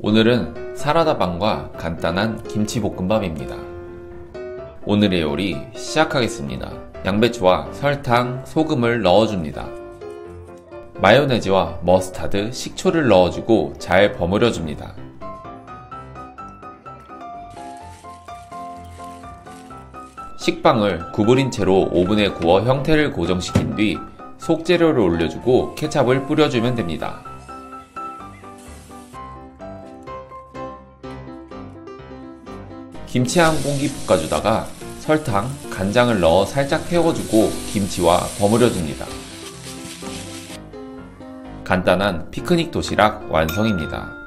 오늘은 사라다빵과 간단한 김치볶음밥입니다. 오늘의 요리 시작하겠습니다. 양배추와 설탕, 소금을 넣어줍니다. 마요네즈와 머스타드, 식초를 넣어주고 잘 버무려줍니다. 식빵을 구부린 채로 오븐에 구워 형태를 고정시킨 뒤 속재료를 올려주고 케찹을 뿌려주면 됩니다. 김치 한 공기 볶아주다가 설탕, 간장을 넣어 살짝 태워주고 김치와 버무려줍니다. 간단한 피크닉 도시락 완성입니다.